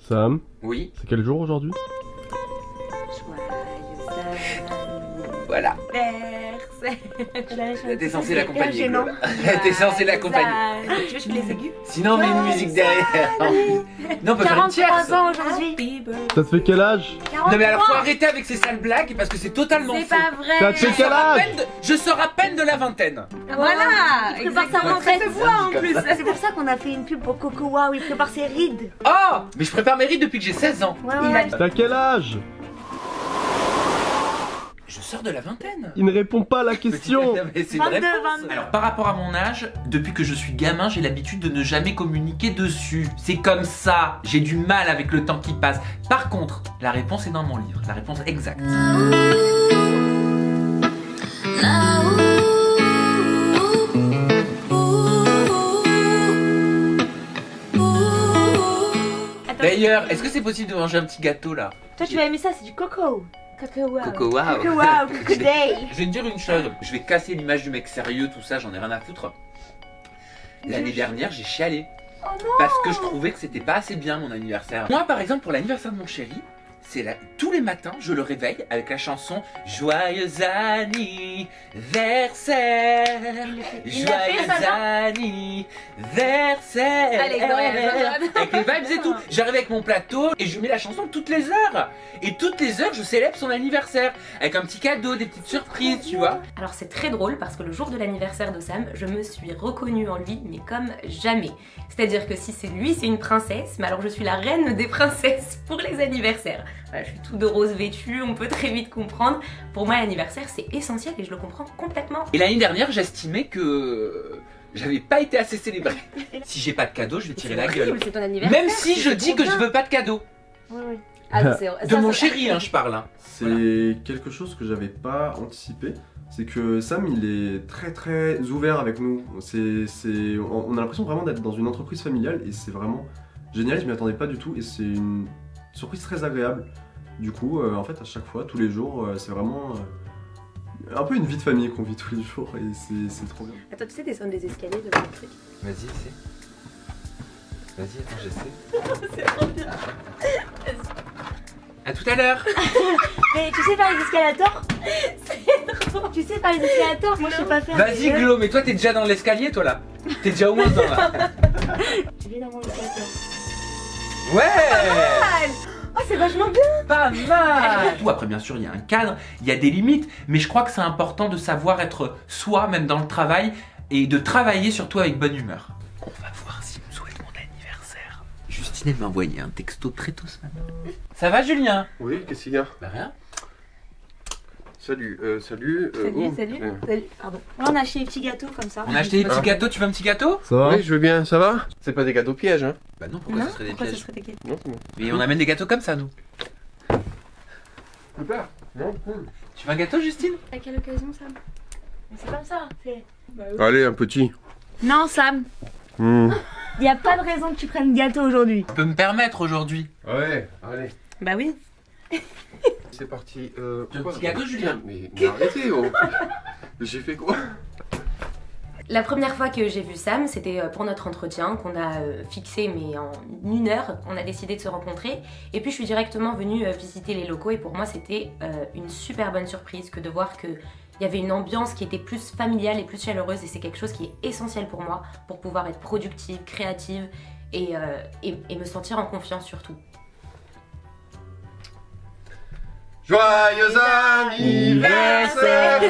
Sam, Oui. c'est quel jour aujourd'hui? Voilà. T'es censé l'accompagner. T'es censé l'accompagner. Tu veux que je fais les aigus? Sinon, on met une musique derrière. Non, on peut faire une tierce. 43 ans aujourd'hui. Ça te fait quel âge? Non, mais alors faut arrêter avec ces sales blagues parce que c'est totalement C'est faux. pas vrai. Ça te fait quel âge? Je sors à peine de la vingtaine. Voilà. Il prépare sa Exactement. retraite. Ça se voit en plus. C'est pour ça qu'on a fait une pub pour Coco Wow, il prépare ses rides. Oh, mais je prépare mes rides depuis que j'ai 16 ans. Ouais, ouais. T'as quel âge? Je sors de la vingtaine. Il ne répond pas à la question. Non, mais c'est une 22, réponse. 22. Alors par rapport à mon âge, depuis que je suis gamin, j'ai l'habitude de ne jamais communiquer dessus. C'est comme ça, j'ai du mal avec le temps qui passe. Par contre, la réponse est dans mon livre, la réponse exacte. D'ailleurs, est-ce que c'est possible de manger un petit gâteau là? Toi, tu vas aimer ça, c'est du Coco. Coco Wow. Coco wow. Coco Wow, Coco Day. Je vais te dire une chose, je vais casser l'image du mec sérieux, tout ça, j'en ai rien à foutre. L'année dernière, j'ai chialé. Oh non. Parce que je trouvais que c'était pas assez bien mon anniversaire. Moi, par exemple, pour l'anniversaire de mon chéri, c'est là, tous les matins, je le réveille avec la chanson Joyeux anniversaire. Il l'a fait, ça, Joyeux anniversaire. Allez, Dorian. Avec les vibes et tout. J'arrive avec mon plateau et je mets la chanson toutes les heures. Et toutes les heures, je célèbre son anniversaire. Avec un petit cadeau, des petites surprises, tu vois. Alors c'est très drôle parce que le jour de l'anniversaire de Sam, je me suis reconnue en lui, mais comme jamais. C'est-à-dire que si c'est lui, c'est une princesse, mais alors je suis la reine des princesses pour les anniversaires. Voilà, je suis tout de rose vêtue, on peut très vite comprendre. Pour moi, l'anniversaire, c'est essentiel et je le comprends complètement. Et l'année dernière, j'estimais que j'avais pas été assez célébré. Si j'ai pas de cadeau, je vais tirer la gueule. C'est ton anniversaire. Même si je dis que je veux pas de cadeau. Ouais, ouais. Ah, De mon chéri, hein, je parle. Hein. C'est quelque chose que j'avais pas anticipé. C'est que Sam, il est très ouvert avec nous. On a l'impression vraiment d'être dans une entreprise familiale et c'est vraiment génial. Je m'y attendais pas du tout et c'est une surprise très agréable. Du coup, en fait, à chaque fois, tous les jours, c'est vraiment un peu une vie de famille qu'on vit tous les jours et c'est trop bien. Attends, tu sais, descendre des escaliers devant le truc. Vas-y, essaie. Vas-y, attends, j'essaie. C'est trop bien. À tout à l'heure. Mais tu sais faire les escalators? Tu sais faire les escalators? Moi, je sais pas faire. Vas-y, Glo, mais toi, t'es déjà dans l'escalier, toi, là. T'es déjà au moins dans là. Tu viens dans mon escalator. Ouais. Oh, c'est vachement bien. Pas mal. Après, bien sûr, il y a un cadre, il y a des limites, mais je crois que c'est important de savoir être soi, même dans le travail, et de travailler surtout avec bonne humeur. On va voir s'il me souhaite mon anniversaire. Justine, elle m'a envoyé un texto très tôt ce matin. Ça va, Julien? Oui, qu'est-ce qu'il y a? Bah rien. Salut, salut. Salut. Pardon. Là, on a acheté des petits gâteaux comme ça. On a acheté des petits gâteaux, tu veux un petit gâteau? Ça va? Oui, je veux bien, ça va? C'est pas des gâteaux pièges, hein? Bah non, pourquoi Non, ce serait des pourquoi ce pièges? serait des gâteaux? Non, c'est bon. Mais on amène des gâteaux comme ça, nous. Super. Non, cool. Tu veux un gâteau, Justine? À quelle occasion, Sam? Mais c'est comme ça. Allez, un petit. Non, Sam. Il n'y a pas de raison que tu prennes gâteau aujourd'hui. Tu peux me permettre aujourd'hui. Ouais, allez. Bah oui. C'est parti. Un petit gâteau, Julien. Mais arrêtez, oh. J'ai fait quoi? La première fois que j'ai vu Sam, c'était pour notre entretien qu'on a fixé, mais en 1 heure, on a décidé de se rencontrer. Et puis je suis directement venue visiter les locaux et pour moi c'était une super bonne surprise que de voir qu'il y avait une ambiance qui était plus familiale et plus chaleureuse et c'est quelque chose qui est essentiel pour moi pour pouvoir être productive, créative et me sentir en confiance surtout. Joyeux anniversaire!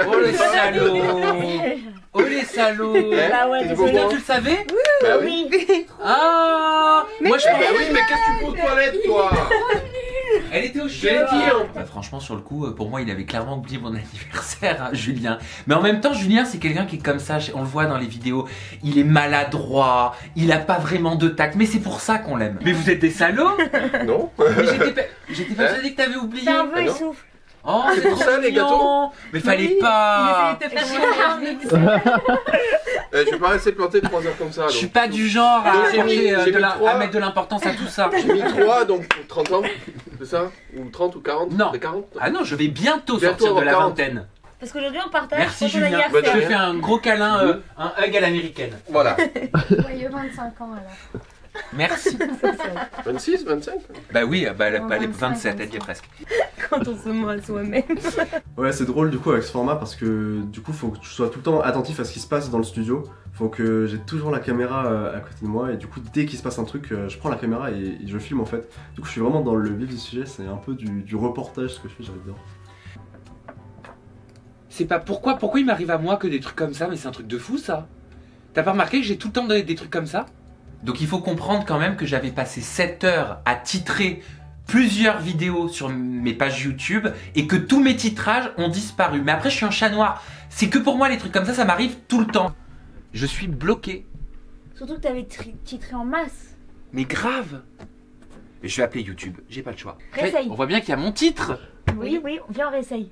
Oh les salauds! Oh les salauds! Bah ouais, t'es désolé. Putain, tu le savais? Bah oui. Ah! Moi je Bah oui, mais qu'est-ce que tu fais aux toilettes, toi? Elle était au J'ai chien. dit, hein. Bah, franchement, sur le coup, pour moi, il avait clairement oublié mon anniversaire, hein, Julien. Mais en même temps, Julien, c'est quelqu'un qui est comme ça. On le voit dans les vidéos. Il est maladroit. Il a pas vraiment de tact. Mais c'est pour ça qu'on l'aime. Mais vous êtes des salauds. Non? Mais j'étais persuadée que t'avais oublié. C'est un peu, Ah il non. souffle. Oh, C'est pour ça, les gâteaux. Mais fallait Oui, pas. Il essayait de te Je vais pas rester planté 3 heures comme ça. Je suis donc. pas du genre Donc, à, j'ai mis- chercher, j'ai mis à trois. mettre de l'importance à tout ça. J'ai mis 3, donc pour 30 ans. C'est ça? Ou 30 ou 40? Non. C'est 40? Ah non, je vais bientôt Bientôt sortir de la 40. vingtaine. Parce qu'aujourd'hui, on partage Merci pour ton Julien. anniversaire. Je te fais un gros câlin, un hug à l'américaine. Voilà. Joyeux 25 ans alors. Merci. 26, 25? Bah oui, bah, elle, Non, elle est 25, 27, elle y est presque. Quand on se ment à soi-même. Ouais, c'est drôle du coup avec ce format parce que du coup, faut que je sois tout le temps attentif à ce qui se passe dans le studio. Faut que j'ai toujours la caméra à côté de moi et du coup, dès qu'il se passe un truc, je prends la caméra et je filme en fait. Du coup, je suis vraiment dans le vif du sujet. C'est un peu du reportage ce que je fais, j'adore. C'est pas pourquoi il m'arrive à moi que des trucs comme ça, mais c'est un truc de fou ça. T'as pas remarqué que j'ai tout le temps des trucs comme ça? Donc il faut comprendre quand même que j'avais passé 7 heures à titrer plusieurs vidéos sur mes pages YouTube et que tous mes titrages ont disparu. Mais après je suis un chat noir. C'est que pour moi les trucs comme ça m'arrive tout le temps. Je suis bloqué. Surtout que t'avais titré en masse. Mais grave. Et je vais appeler YouTube, j'ai pas le choix. Réessaye. On voit bien qu'il y a mon titre. Oui, oui, viens on réessaye.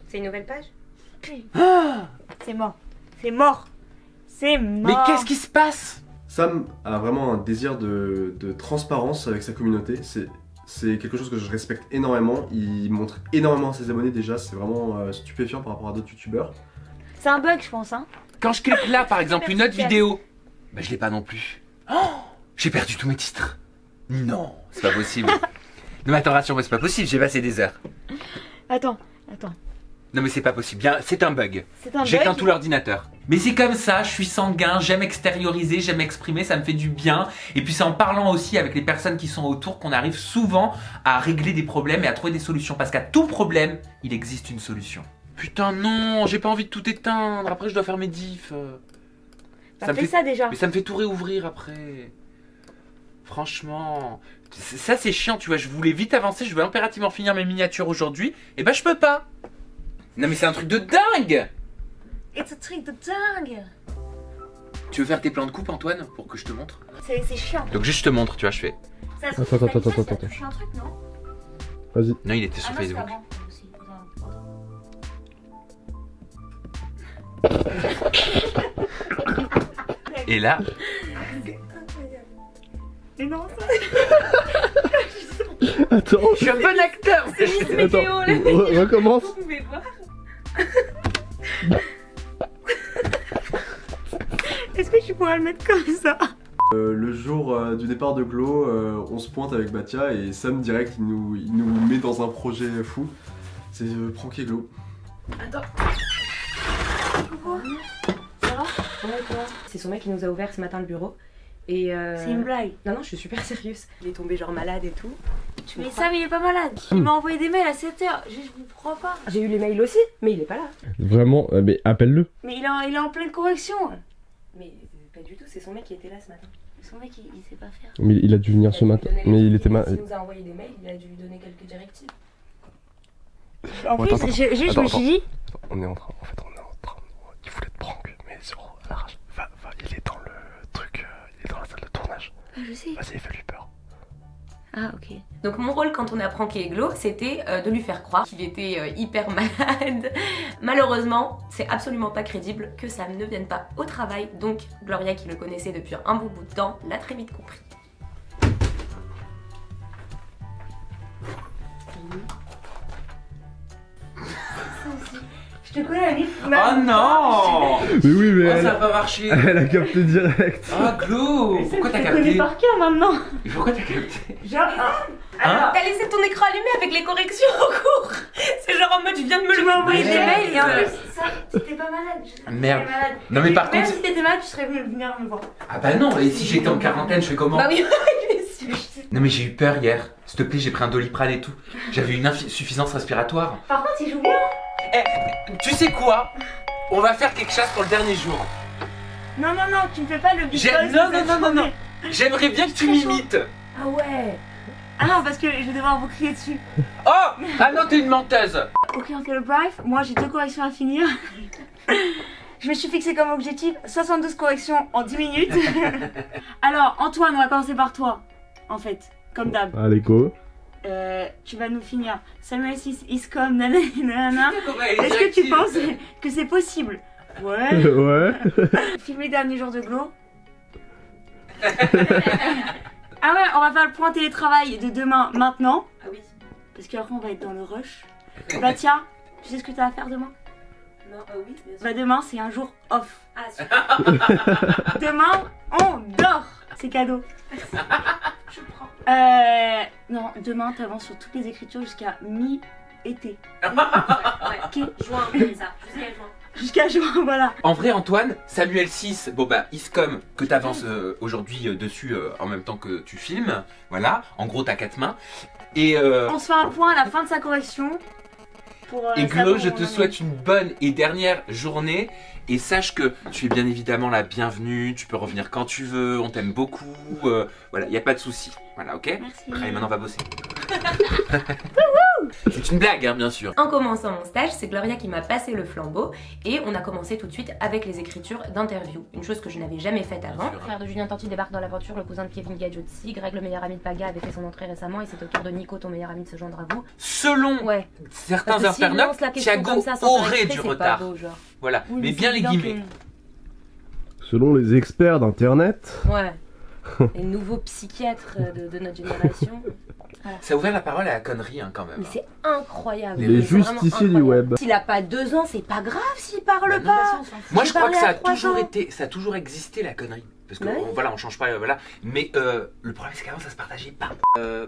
C'est une nouvelle page? C'est mort. C'est mort. C'est mort. Mais qu'est-ce qui se passe? Sam a vraiment un désir de transparence avec sa communauté. C'est quelque chose que je respecte énormément. Il montre énormément à ses abonnés déjà. C'est vraiment stupéfiant par rapport à d'autres youtubeurs. C'est un bug, je pense, hein. Quand je clique là par exemple une autre Super. vidéo, bah je l'ai pas non plus. Oh, j'ai perdu tous mes titres. Non, c'est pas possible. Non mais attends, rassure-moi, c'est pas possible, j'ai passé des heures. Attends. Non mais c'est pas possible, bien, c'est un bug. C'est un J'éteins bug. tout l'ordinateur. Mais c'est comme ça, je suis sanguin, j'aime extérioriser, j'aime exprimer, ça me fait du bien. Et puis c'est en parlant aussi avec les personnes qui sont autour qu'on arrive souvent à régler des problèmes et à trouver des solutions. Parce qu'à tout problème, il existe une solution. Putain non, j'ai pas envie de tout éteindre, après je dois faire mes diffs. Bah, fais ça déjà. Mais ça me fait tout réouvrir après. Franchement, ça c'est chiant, tu vois, je voulais vite avancer, je veux impérativement finir mes miniatures aujourd'hui, et bah je peux pas. Non mais c'est un truc de dingue. C'est un truc de dingue. Tu veux faire tes plans de coupe Antoine, pour que je te montre? C'est chiant. Donc juste je te montre, tu vois, je fais. Ça, Attends. ça touche un truc, non? Vas-y. Non, il était sur Ah non, c'est Facebook. avant aussi. Et là, Mais non, ça. Attends. je suis un bon acteur. Attends. Recommence. Vous pouvez voir. Est-ce que tu pourrais le mettre comme ça? Le jour du départ de Glo, on se pointe avec Batia et Sam direct il nous met dans un projet fou. C'est pranker Glo. Attends. Pourquoi? Ça va? Ouais, toi. C'est son mec qui nous a ouvert ce matin le bureau. Et C'est une blague. Non, je suis super sérieuse. Il est tombé genre malade et tout. Tu me Mais crois? Sam il est pas malade. Il m'a envoyé des mails à 7h. Je vous crois pas. J'ai eu les mails aussi, mais il est pas là. Vraiment, mais appelle-le. Mais il est en pleine correction. Mais pas du tout, c'est son mec qui était là ce matin. Son mec il sait pas faire. Mais il a dû venir ce matin. Mais il était Il nous a envoyé des mails, il a dû lui donner quelques directives. En Bon, plus, attends, je me suis dit. On est en train. Il voulait te prank, mais zéro à l'arrache. Va, il est dans le truc. Il est dans la salle de tournage. Ah, je sais. Vas-y, fais-lui peur. Ah, ok. Donc mon rôle quand on a pranké Glo, c'était de lui faire croire qu'il était hyper malade. Malheureusement, c'est absolument pas crédible que Sam ne vienne pas au travail. Donc Gloria, qui le connaissait depuis un bon bout de temps, l'a très vite compris. Je te connais, Alice. Oh non. Mais oui, mais Oh, ça a pas marché. elle a capté direct. Ah Glo, pourquoi t'as Je te connais capté? par cœur maintenant. Pourquoi t'as capté? Genre. Hein? T'as laissé ton écran allumé avec les corrections en cours. C'est genre en mode je viens de me Tu le m'as envoyé des Merde. mails et en plus, ça, t'étais pas malade. Merde. T'étais malade. Non mais par Même contre... si t'étais malade, tu serais venu venir me voir. Ah bah non, et si j'étais en quarantaine, je fais comment? Bah oui, il est sûr. Non mais j'ai eu peur hier. S'il te plaît, j'ai pris un Doliprane et tout. J'avais une insuffisance respiratoire. Par contre, il joue bien. Tu sais quoi? On va faire quelque chose pour le dernier jour. Non, tu me fais pas le big J'ai- boss, non, c'est non, trop non. bien. J'aimerais bien que tu Très chaud. m'imites. Ah ouais. Ah non, parce que je vais devoir vous crier dessus. Oh! Ah non, t'es une menteuse. Ok, on fait le brief. Moi, j'ai 2 corrections à finir. Je me suis fixé comme objectif 72 corrections en 10 minutes. Alors, Antoine, on va commencer par toi. En fait, comme d'hab. Allez, go. Tu vas nous finir. Samuel 6 Iscom, nanana. Est-ce Est-ce que tu penses que c'est possible? Ouais. Ouais. Filmer dernier jour de Glo. Ah ouais, on va faire le point télétravail de demain maintenant. Ah oui. Parce qu'après on va être dans le rush. Batia, tu sais ce que t'as à faire demain? Non, oui, bien sûr. Bah demain c'est un jour off. Ah, super. Demain on dort. C'est cadeau. Je prends. Non, demain t'avances sur toutes les écritures jusqu'à mi-été. Ouais, Ok. juin, comme ça. Jusqu'à juin. Jusqu'à juin, voilà. En vrai, Antoine, Samuel 6, bon bah, Iscom, que t'avances aujourd'hui dessus en même temps que tu filmes. Voilà, en gros, t'as 4 mains. Et On se fait un point à la fin de sa correction. Pour, Et savoir Glo, je où te on en est. souhaite une bonne et dernière journée. Et sache que tu es bien évidemment la bienvenue, tu peux revenir quand tu veux, on t'aime beaucoup. Voilà, il n'y a pas de souci. Voilà, ok? Merci. Allez, maintenant on va bosser. C'est une blague, hein, bien sûr. En commençant mon stage, c'est Gloria qui m'a passé le flambeau et on a commencé tout de suite avec les écritures d'interview. Une chose que je n'avais jamais faite avant. Le frère de Julien Tanti débarque dans l'aventure, le cousin de Kevin Gadjotsi, Greg le meilleur ami de Paga avait fait son entrée récemment et c'est au tour de Nico, ton meilleur ami, de se joindre à vous. Selon Ouais. certains Parce que s'il internautes, lance la question Thiago comme ça, sans faire aurait exprès, du c'est retard. pas beau, genre. Voilà, Oui, mais c'est bien les évident guillemets. Selon les experts d'internet, Ouais. Les nouveaux psychiatres de notre génération. Ça a ouvert la parole à la connerie, hein, quand même. Mais c'est incroyable. les Mais c'est vraiment justiciers du incroyable. web. S'il a pas 2 ans, c'est pas grave s'il parle Bah non, pas. Moi, J'ai je crois que parlé ça à a 3 toujours ans. été, ça a toujours existé la connerie. Parce que Ouais. voilà, on change pas, voilà. Mais le problème, c'est qu'avant, ça se partageait pas.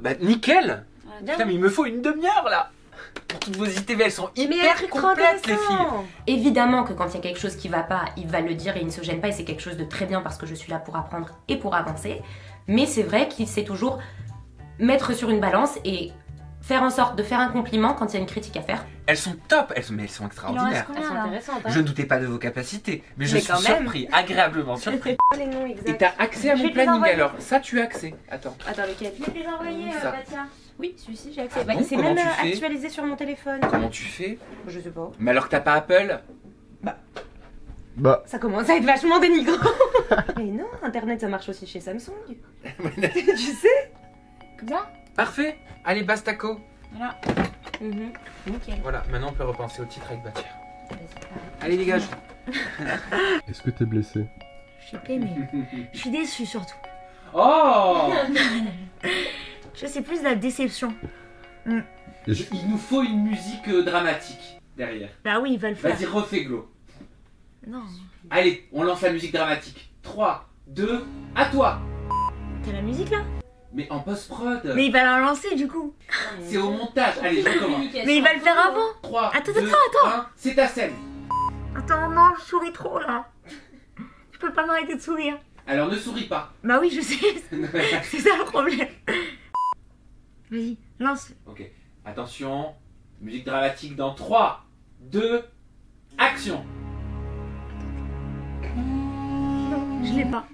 Bah nickel. Putain, mais il me faut une demi-heure là. Pour toutes vos ITV, elles sont Mais hyper un truc trop complètes, les filles. intéressant. Évidemment que quand il y a quelque chose qui va pas, il va le dire et il ne se gêne pas et c'est quelque chose de très bien parce que je suis là pour apprendre et pour avancer. Mais c'est vrai qu'il sait toujours mettre sur une balance et faire en sorte de faire un compliment quand il y a une critique à faire. Elles sont top, mais elles sont Il en extraordinaires. reste combien là? intéressantes. Je ne doutais pas de vos capacités, mais je Mais suis quand même. surpris, agréablement surpris. Les noms Et exacts. t'as accès à Je mon vais te les planning envoyer. alors. Ça, tu as accès. Attends. Attends, lequel? Je vais te les envoyer, Ça. Batia. Oui, celui-ci j'ai accès. Ah bon, c'est comment même tu fais actualisé sur mon téléphone. Comment tu fais? Je sais pas. Mais alors que t'as pas Apple? Bah, Ça commence à être vachement dénigrant. Mais non, Internet ça marche aussi chez Samsung. Tu sais? Comme ça? Parfait. Allez, bastaco. Nickel. Voilà, maintenant on peut repenser au titre avec Batière. Vas-y, parle. Allez, dégage. est-ce que t'es blessé? Je sais pas, mais je suis déçue surtout. Oh. Je sais plus de la déception. Il nous faut une musique dramatique derrière. Bah oui, il va le faire. Vas-y, refais Glo. Non. Allez, on lance la musique dramatique. 3, 2, à toi. T'as la musique là? Mais en post-prod. Mais il va la lancer du coup. C'est au montage. Allez, je recommence. Mais il va le faire avant. 3, Attends, 2, attends. 1, c'est ta scène. Attends, non, je souris trop là. Je peux pas m'arrêter de sourire. Alors ne souris pas. Bah oui, je sais. C'est ça le problème. Vas-y, lance. Ok, attention. Musique dramatique dans 3, 2, action. Je l'ai pas.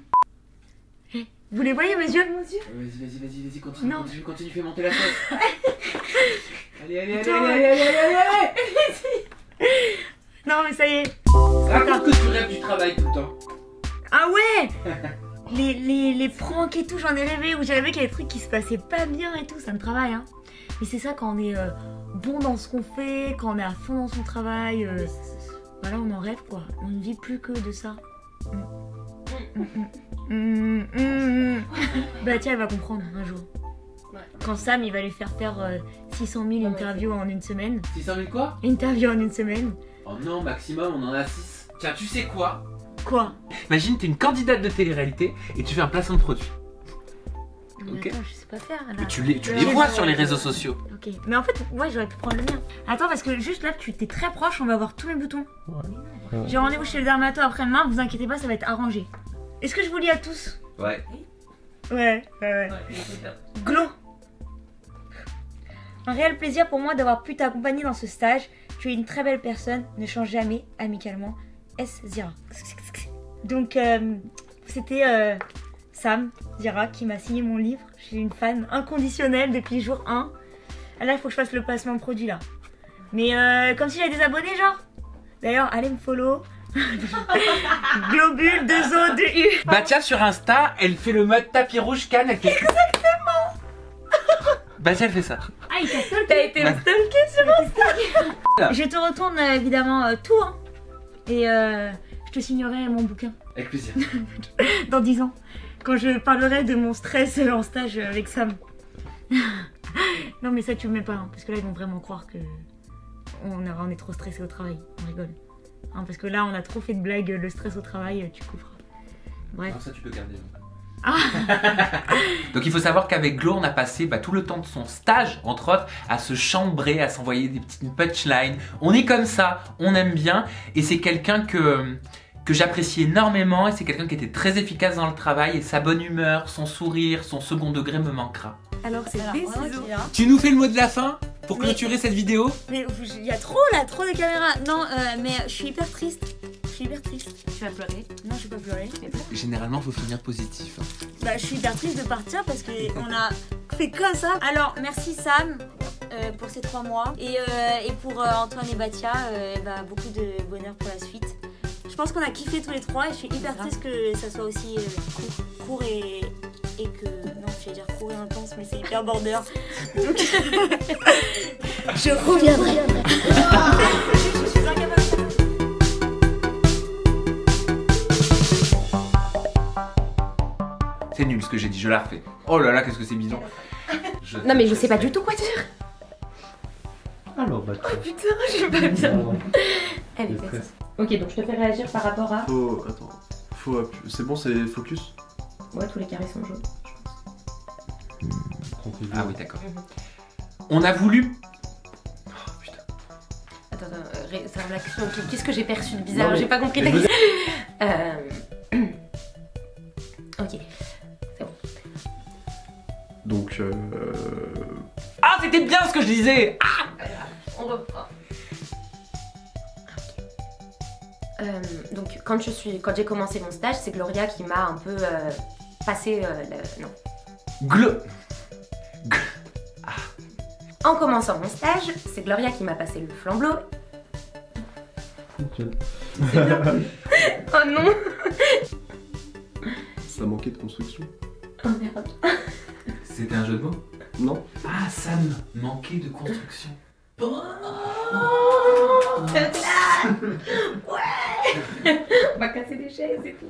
Eh, vous les voyez mes yeux? Vas-y, continue, Non. continue, fais monter la sauce. Allez, Putain. allez. Non mais ça y est. Raconte que tu rêves du travail tout le temps. Ah ouais. Les pranks et tout, j'en ai rêvé, où j'ai rêvé qu'il y avait des trucs qui se passaient pas bien et tout, ça me travaille hein. Mais c'est ça quand on est bon dans ce qu'on fait, quand on est à fond dans son travail, voilà on en rêve quoi, on ne vit plus que de ça. Bah tiens elle va comprendre un jour. Ouais. Quand Sam il va lui faire 600 000 interviews en une semaine. 600 000 quoi? Interviews en une semaine. Oh non, maximum, on en a 6. Tiens, tu sais quoi? Quoi? Imagine, t'es une candidate de télé-réalité et tu fais un placement de produit. Non, mais Ok. attends, je sais pas faire là. Mais tu les Ouais, vois ouais, sur les ouais. réseaux sociaux. Ok, mais en fait, ouais, j'aurais pu prendre le mien. Attends, parce que juste là, tu t'es très proche, on va voir tous mes boutons. J'ai rendez-vous chez le dermato après-demain, vous inquiétez pas, ça va être arrangé. Est-ce que je vous lis à tous? Ouais. Ouais. Glo. Un réel plaisir pour moi d'avoir pu t'accompagner dans ce stage. Tu es une très belle personne, ne change jamais, amicalement. S. Zira. Donc, c'était Sam Zira qui m'a signé mon livre. Je suis une fan inconditionnelle depuis jour 1. Là, il faut que je fasse le placement de produit là. Mais comme si j'avais des abonnés, genre. D'ailleurs, allez me follow. Globule, 2 O, 2 U. Bah tiens, sur Insta, elle fait le mode tapis rouge canne. Elle fait... Exactement. Bah tiens, elle fait ça. Ah, il t'a stalké. T'as été stalké sur Insta. Je te retourne évidemment tout. Hein. Et je te signerai mon bouquin Avec plaisir. dans 10 ans. Quand je parlerai de mon stress en stage avec Sam. Non mais ça tu me mets pas, hein, parce que là ils vont vraiment croire que on est trop stressé au travail. On rigole. Hein, parce que là, on a trop fait de blagues, le stress au travail, tu couperas. Bref. Non, ça tu peux garder. Ah. Donc il faut savoir qu'avec Glo, on a passé tout le temps de son stage, entre autres, à se chambrer, à s'envoyer des petites punchlines. On est comme ça, on aime bien, et c'est quelqu'un que j'apprécie énormément, et c'est quelqu'un qui était très efficace dans le travail, et sa bonne humeur, son sourire, son second degré me manquera. Alors c'est des ciseaux. Tu nous fais le mot de la fin pour Mais- clôturer cette vidéo? Mais il y a trop là, trop de caméras. Non, mais je suis hyper triste. Je suis hyper triste. Tu vas pleurer. Non, je vais pas pleurer. Généralement, faut finir positif. Bah, je suis hyper triste de partir parce qu'on a fait comme ça. Alors, merci Sam pour ces 3 mois. Et pour Antoine et Batia, beaucoup de bonheur pour la suite. Je pense qu'on a kiffé tous les 3 et je suis hyper triste que ça soit aussi court et que... Non, je vais dire court et intense, mais c'est hyper border. Donc... je reviendrai. Je suis incapable de faire ça. C'est nul ce que j'ai dit, je la refais. Oh là là, qu'est-ce que c'est bidon. Non mais je sais pas du tout quoi dire. Alors, bah, Putain, je suis pas bien. Allez, le fais stress. ça. Ok, donc je te fais réagir par rapport à... Attends. C'est bon, c'est focus. Ouais, tous les carrés sont jaunes. Ah oui, d'accord. On a voulu... Attends, c'est un l'action. Qu'est-ce que j'ai perçu de bizarre? Non, mais- J'ai pas compris. mais je Ok. Donc, Ah, c'était bien ce que je disais. On reprend. Donc quand j'ai commencé mon stage, c'est Gloria qui m'a un peu passé non. Glo... En commençant mon stage, c'est Gloria qui m'a passé le flambeau. Oh non. ça manquait de construction. Oh merde. C'était un jeu de mots? Non. Ah, Sam manquait de construction. Oh, ouais. On va casser des chaises et tout.